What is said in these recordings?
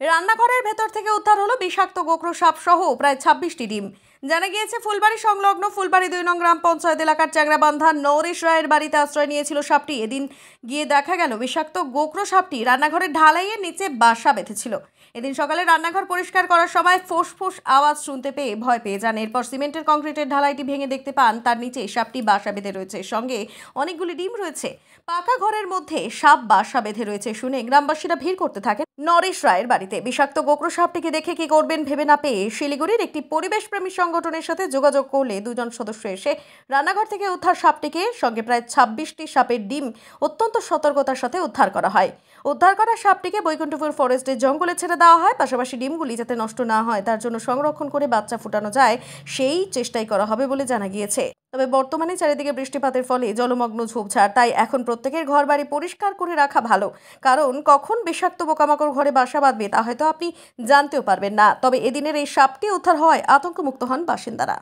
রান্নাঘরের ভেতর থেকে উদ্ধার হলো বিষাক্ত গোখরো সাপ সহ প্রায় 26টি ডিম। জানা গিয়েছে ফুলবাড়ি সংলগ্ন ফুলবাড়ি 2 নং গ্রাম পঞ্চায়েত এলাকার চ্যাংরাবান্ধা নরেশ রায়ের বাড়িতে আশ্রয় নিয়েছিল সাপটি। এদিন গিয়ে দেখা গেল বিষাক্ত গোখরো সাপটি রান্নাঘরের ঢালাইয়ের নিচে বাসা বেঁধেছিল। এদিন সকালে রান্নাঘর পরিষ্কার করার সময় ফোঁস আওয়াজ শুনতে পেয়ে ভয় পেয়ে যান। এরপর সিমেন্টের কংক্রিটের ঢালাইটি ভেঙে দেখতে পান তার নিচে সাপটি বাসা বেঁধে রয়েছে, সঙ্গে অনেকগুলি ডিম রয়েছে। পাকা ঘরের মধ্যে সাপ বাসা বেঁধে রয়েছে শুনে গ্রামবাসীরা ভিড় করতে থাকেন নরেশ রায়ের বাড়িতে। বিষাক্ত গোখরো সাপটিকে দেখে কি করবেন ভেবে না পেয়ে শিলিগুড়ির একটি পরিবেশপ্রেমী সংগঠনের সাথে যোগাযোগ করলে দুজন সদস্য এসে রান্নাঘর থেকে উদ্ধার সাপটিকে সঙ্গে প্রায় 26টি সাপের ডিম অত্যন্ত সতর্কতার সাথে উদ্ধার করা হয়। উদ্ধার করা সাপটিকে বৈকুণ্ঠপুর ফরেস্টের জঙ্গলে ছেড়ে দেওয়া হয়। পাশাপাশি ডিমগুলি যাতে নষ্ট না হয় তার জন্য সংরক্ষণ করে বাচ্চা ফুটানো যায় সেই চেষ্টাই করা হবে বলে জানা গিয়েছে। তবে বর্তমানে চারিদিকে বৃষ্টিপাতের ফলে জলমগ্ন ঝোপঝাড়, তাই এখন প্রত্যেকের ঘর বাড়ি পরিষ্কার করে রাখা ভালো, কারণ কখন বিষাক্ত পোকামাকড় ঘরে বাসা বাঁধবে তা হয়তো আপনি জানতেও পারবেন না। তবে এদিনের এই সাপটি উদ্ধার হওয়ায় আতঙ্কমুক্ত হন বাসিন্দারা।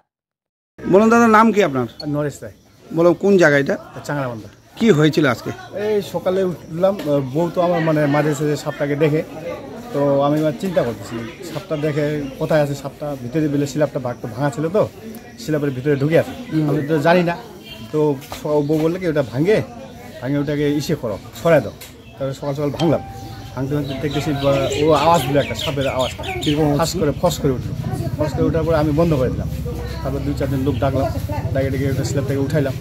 বলুন দাদা, নাম কি আপনার? নরেশ রায়। বলুন কোন জায়গা এটা? চাংরাবান্ধা। কি হয়েছিল আজকে? এই সকালে উঠলাম, বউ তো আমার মাঝে সাঝে সাপটাকে দেখে, তো আমি চিন্তা করতেছি সাপটা দেখে কোথায় আছে সাপটা। ভিতরে বেলে শিলাপটা ভাঙা ছিল, তো শিলাপের ভিতরে ঢুকে আছে। আমি তো জানি না, তো বউ বললে কি ওটা ভাঙে ওটাকে করো, সরাই দাও। তারপরে সকাল ভাঙলাম, ভাঙতে দেখতেছি ও আওয়াজ দিল, একটা সাপের আওয়াজটা ফস করে উঠলো। ফস করে ওঠার পরে আমি বন্ধ করে দিলাম। তারপর 2-4 দিন লোক ডাকলাম, ডেকে ওটা শিলাপটাকে উঠাইলাম।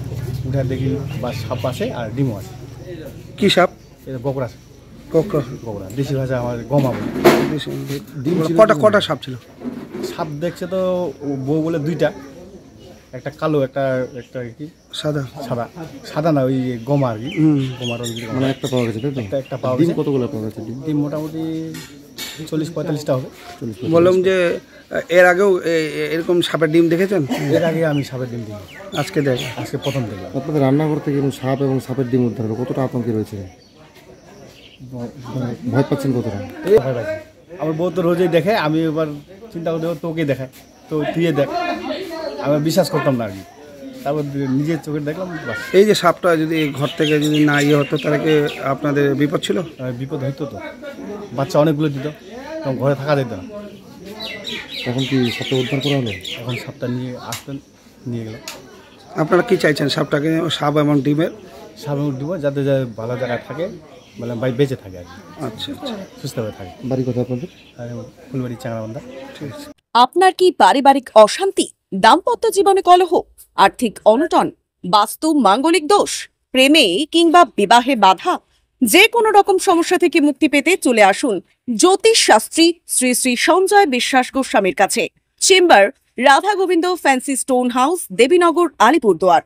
উঠে দেখি বা সাপ আছে আর ডিমও আছে। কি সাপ? এটা গোখরা। দেশি ভাষা আমার গমা বলে। ডিম কটা সাপ ছিল? সাপ দেখছে তো বউ বলে 2টা, একটা কালো, একটা কি সাদা না, ওই গমা আর কি। গমার মানে একটা পাওয়া গেছে, একটা পাওয়া গেছে। কতগুলো পাওয়া গেছে ডিম? মোটামুটি 40-45টা হবে। বললাম যে এর আগেও এরকম সাপের ডিম দেখেছেন? এর আগে আমি সাপের ডিম দিই, আজকে প্রথম দেখলাম। আপনাদের রান্নাঘর থেকে সাপ এবং সাপের ডিম উদ্ধার হলো, কতটা আতঙ্কে রয়েছে? ভয় পাচ্ছেন কতটা? ভয় পাচ্ছি। আমার বউ তো রোজই দেখে, আমি এবার চিন্তা করতে তোকে দেখায়, তো তুই দেখ। আমি বিশ্বাস করতাম না আর কি, তারপর নিজের চোখে দেখলাম। এই যে সাপটা যদি ঘর থেকে যদি না হতো তাহলে কি আপনাদের বিপদ ছিল? বিপদ হইতো তো, বাচ্চা অনেকগুলো দিত, তখন ঘরে থাকা যেত না। এখন কি সাপটা উদ্ধার করা হলো? এখন সাপটা নিয়ে গেল। আপনারা কি চাইছেন সাপটাকে? সাপ এবং ডিমের ডিম যাতে ভালো জায়গায় থাকে, মানে বেঁচে থাকে আর কি। আচ্ছা, সুস্থভাবে থাকে। বাড়ি কোথায় আপনাদের? ফুলবাড়ি চাংরাবান্ধা। আপনার কি পারিবারিক অশান্তি, দাম্পত্য জীবনে কলহ, আর্থিক অনটন, বাস্তু মাঙ্গলিক দোষ, প্রেমে কিংবা বিবাহে বাধা, যে কোনো রকম সমস্যা থেকে মুক্তি পেতে চলে আসুন জ্যোতিষ শাস্ত্রী শ্রী শ্রী সঞ্জয় বিশ্বাস গোস্বামীর কাছে। Chamber Radha Gobinda fancy stone house, Debinagar, Alipurduar.